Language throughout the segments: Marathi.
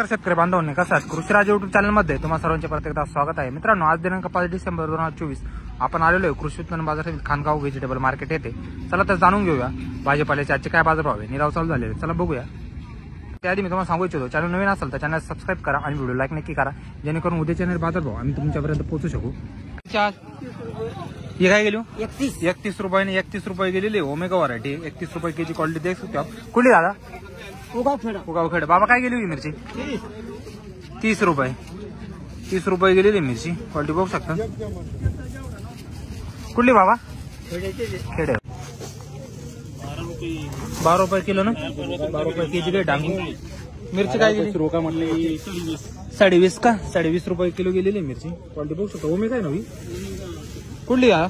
शेतकरी बांधवांनी कसं आहे कृषीराज युट्यूब चॅनलमध्ये तुम्हाला सर्वांचे परत एकदा स्वागत आहे। मित्रांनो, आज दिनांक 5 डिसेंबर 2024 आपण आलेलो आहे कृषी उत्पन्न बाजारातील खानगाव व्हेजिटेबल मार्केट येथे। चला तर जाणून घेऊया भाजीपाल्याचे आजचे काय बाजारभाव आहे, निराव चालू झालेले। चला बघूया। त्याआधी मी तुम्हाला सांगू इच्छितो, चॅनल नवीन असेल तर चॅनल सबस्क्राइब करा आणि व्हिडिओ लाईक नक्की करा, जेणेकरून उद्याचे येणारे बाजारभाव आम्ही तुमच्यापर्यंत पोहोचू शकू। ये काय गेली 31 रुपयाने 31 रुपये गेलेली ओमेगा व्हरायटी 31 रुपये केजी क्वालिटी देख सकते हो। कुठली दादा? उगावखेड। बाबा काय गेली मिरची? 30 रुपये 30 रुपये गेलेली मिरची क्वालिटी बघू शकता। कुठली बाबा? खेडे 12 रुपये किलो ना, 12 रुपये केजी काय डांगू मिरची काय गेली? 20.5 का 20.5 रुपये किलो गेलेली मिरची क्वालिटी बघू शकता। ओमेगा आहे नवी। कुठली हा?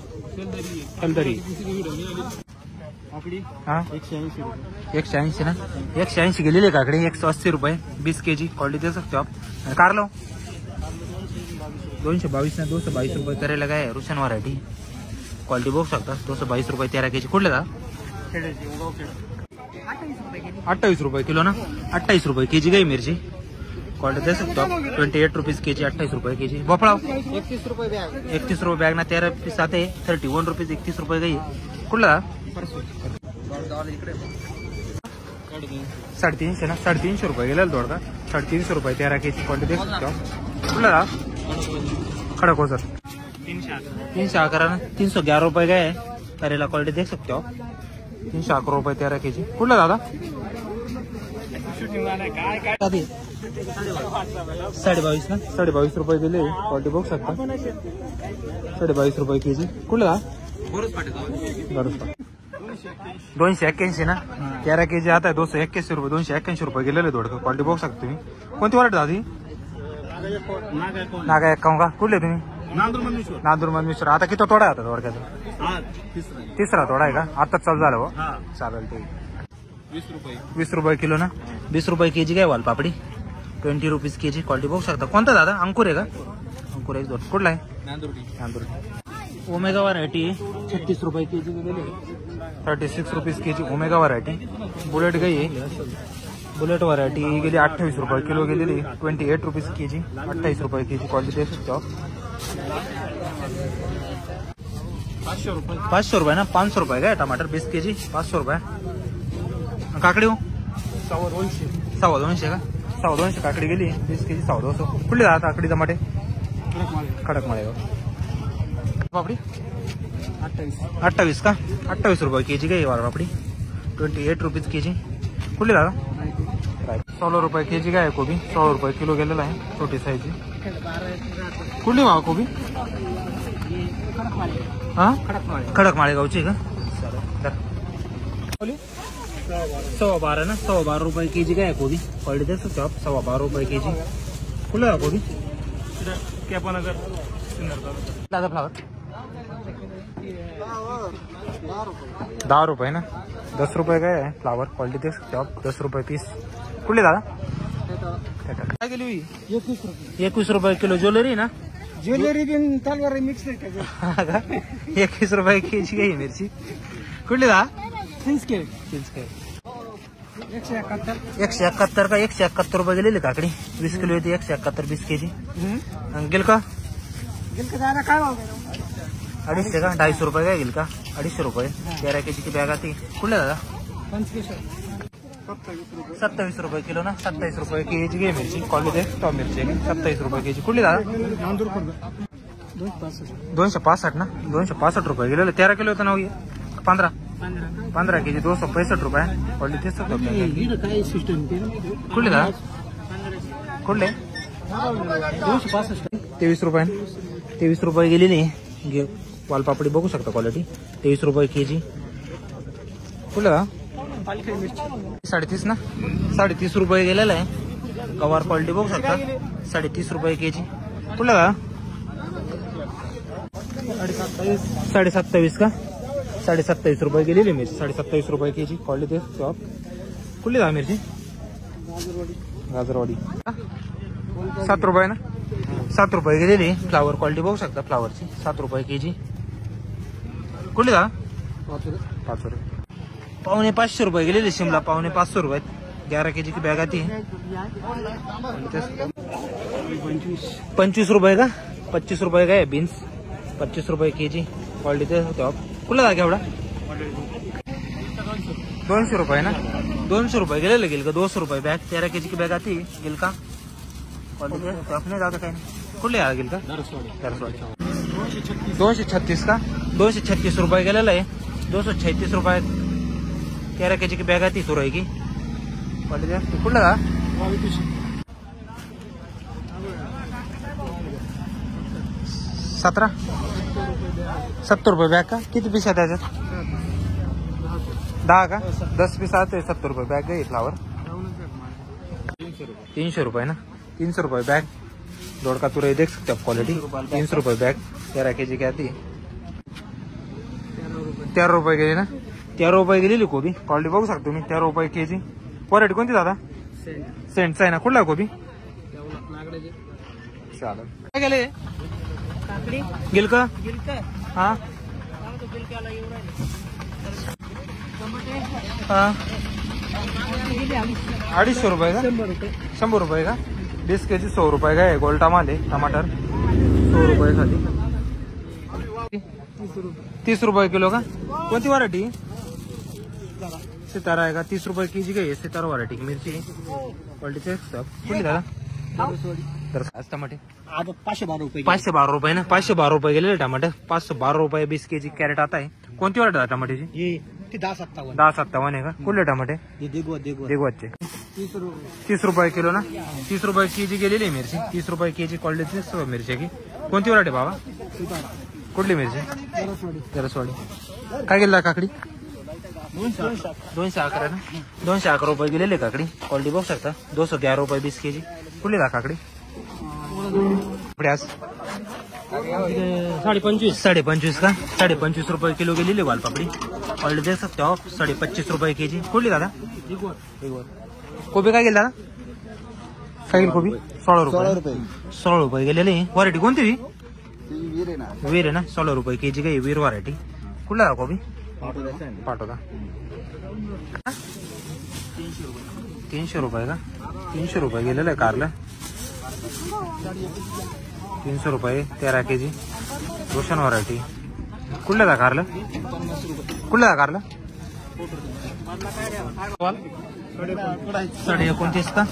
हलदरी हा 180 ना, 180 गेलेली काकडी 180 रुपये 20 केजी क्वालिटी दे सकते हो आप। कारलो 222 ना, 222 रुपये करेला काय रुशन व्हरायटी क्वालिटी बघू शकता। 222 रुपये 13 केजी। कुठले दा? 28 रुपये किलो ना, 28 रुपये केजी गई मिरची क्वालिटी दे सकते हो। 28 रुपीज केजी 28 रुपये केजी। भोपळा 31 रुपये बॅग ना, 13 पीस आते 31 रुपीज 31 रुपये गई। कुठला? 350 ना, 350 रुपये गेलेला दोडका 350 रुपये 13 केजी क्वालिटी दे सकते हो। कुठला? खडक हो सर 311 ना, 311 रुपये गए करेला क्वालिटी देख सकते हो। 311 रुपये 13 केजी। कुठला दादा? 22.5 ना, 22.5 रुपये गेले क्वालिटी बघू शकता। 22.5 रुपये केजी। कुठला? 281 ना, 13 केजी आता है 281 रुपये 281 रुपये गेलेले दोडका क्वालिटी बघू शकता तुम्ही। कोणती वाटत दादी? नागा एक का? कुठले तुम्ही? नांदूर मनमेश्वर। आता किती तोडा आहे आता दोडक्याचा? तिसरा तोडा आहे का? आताच चालू झालं हो। चालेल ते 20 रुपये किलो ना, 20 रुपये केजी काय वालपापडी 20 रुपीज केजी क्वालिटी बघू शकता। कोणता दादा? अंकुर आहे का? अंकुर एक दोन। कुठला आहे? नांदूर। ओमेगा व्हरायटी 36 रुपये केजी गेलेली 36 rupees KG omega variety. Bullet गई बुलेट व्हरायटी गेली 28 रुपये किलो गेलेली 28 रुपीज केजी 28 रुपये केजी क्वालिटी दे सकते हो। 500 रुपये ना, 500 रुपये काय टमाटर 20 केजी 500 रुपये। काकडी हो 250 का? 250 काकडी गेली 20 केजी 250। कुठली जात काकडी टमाटे? खडक माळे पापडी 28 का? 28 रुपये केजी गई वार पापडी 28 रुपीज केजी। कुठली दादा? 16 रुपये केजी काय कोबी 16 रुपये किलो गेलेला आहे छोटी साईजची। कुठली मावा कोबी? हा खडक माळेगावची का? 12.5 ना, 12.5 रुपये केजी काय कोबी क्वालिटी दे सकते हो आप। 12.5 रुपये केजी। कुठला कोबी? दादा फ्लावर 10 रुपये ना, 10 रुपये काय आहे फ्लावर क्वालिटी दे सकते हो आप। 10 रुपये पीस। कुठले दादा? काय गेली हुई? 21 रुपये किलो ज्वेलरी ना, ज्वेलरी बिन तलवार मिक्स है क्या? 21 रुपये केजी गई मिर्ची। कुठली दा? 30 के 171 का 171 रुपये गेलेली काकडी 20 किलो येते 171 20 केजी। गिलका दादा काय भाव? 250 का 250 रुपये काय गिलका 250 रुपये 13 केजी की बॅग आती। कुठले दादा? 27 रुपये किलो ना, 27 रुपये केजी घे मिरची क्वालिटी टॉप मिरची 27 रुपये केजी। कुठली दादा? 265 ना, 265 रुपये गेलेले 13 किलो होतं ना, 15 केजी 265 रुपये क्वालिटी सकते। कुठले दादा? कुठले? 23 रुपये 23 रुपये गेलेली वालपापडी बघू शकता क्वालिटी 23 रुपये केजी। कुठलं का? 30.5 ना, 30.5 रुपये गेलेला आहे गवार क्वालिटी बघू शकता 30.5 रुपये केजी। कुठलं का? 27.5 का 27.5 रुपये गेलेली मिरची 27.5 रुपये केजी क्वालिटी दे सकते हो आप। कुठली दा मिरची? गाजरवाडी 7 रुपये ना, 7 रुपये गेलेली फ्लावर क्वालिटी बघू शकता फ्लावरची 7 रुपये केजी। कुठली दा? 5 रुपये 550 रुपये गेलेली शिमला 550 रुपये 11 kg की बैग आती है। 25 रुपये का, 25 रुपये का है बीन्स, 25 रुपये kg क्वालिटी दे सकते हो आप। कुठला जागा एवढा 200 रुपये ना, 200 रुपये गेलेलं गिलका, 200 रुपये बॅग, 13 kg की बॅग आती गिलका क्वालिटी दे सकते हो अपने जाता काही नाही। कुठले आहे गिलका 236 का, 236 रुपये गेलेला आहे, 236 रुपये 13 kg की बॅग आती सुरई की क्वालिटी दे। कुठला का 70 रुपये बॅग का, किती पीस आहे त्याच्यात 10 का, 10 पीस आते 70 रुपये बॅग आहे फ्लावर। 300 रुपये ना, 300 रुपये बैग, दोड़का तुरई देख सकते आप क्वालिटी, 300 रुपये बैग, 13 kg की आती है। 13 रुपये गेली ना, 13 रुपये गेलेली कोबी क्वालिटी बघू शकता तुम्ही, 13 रुपये kg। क्वालिटी कोणती दादा सेंटचा आहे ना, कुठला कोबी चालेल। काय गेले गिलका हा हा 250 रुपये का, 100 रुपये का, 20 kg 100 रुपये का है। गोल्टा माल है टमाटर 100 रुपये खाली, 30 रुपये किलो का। कौन सी वरायटी सितारा है का, 30 रुपये kg का है सितारा वरायटी की मिर्ची क्वालिटी से सब कुठली दादा टमाटे आज 512 रुपये, 512 रुपये ना, 512 रुपये गेलेले टमाटर, 512 रुपये 20 kg कैरेट आता है। कोणती वरायटी टमाट्याची ये 1057 1057 है का। कुठले टमाटे देगवाचे 30 रुपये किलो ना, 30 रुपये kg गेलेली आहे मिरची, 30 रुपये kg क्वालिटी मिरची की। कोणती वरायटी बाबा कुठली मिरची सरसवाडी। काय गेला काकडी 211 ना, 211 रुपये गेलेले काकडी क्वालिटी बघू शकता, 211 रुपये 20 kg। कुठली दा काकडी 25.5 का, 25.5 रुपये किलो गेलेली वालपापडी क्वालिटी देख सकते हो, 25.5 रुपये kg। कुठली दादा कोबी काय गेली दादा, काय गेली कोबी 16 रुपये, 16 रुपये गेलेली। व्हरायटी कोणती वीर आहे ना, 16 रुपये kg का वीर व्हरायटी। कुठला दा कोबी पाठवता 300 रुपये का, 300 रुपये गेलेलं आहे कारला, 300 रुपये 13 kg रोशन व्हरायटी। कुठल्या दा कारला, कुठल्या दा कारला 29.5 का,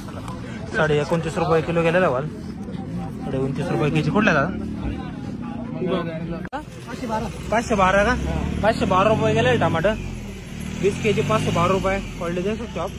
29.5 रुपये किलो गेलेला वाल, 29 रुपये kg। कुठल्या दा 512 का, 512 रुपये गेले टमाटर 20 kg, 512 रुपये क्वालिटी देख सकते हो आप।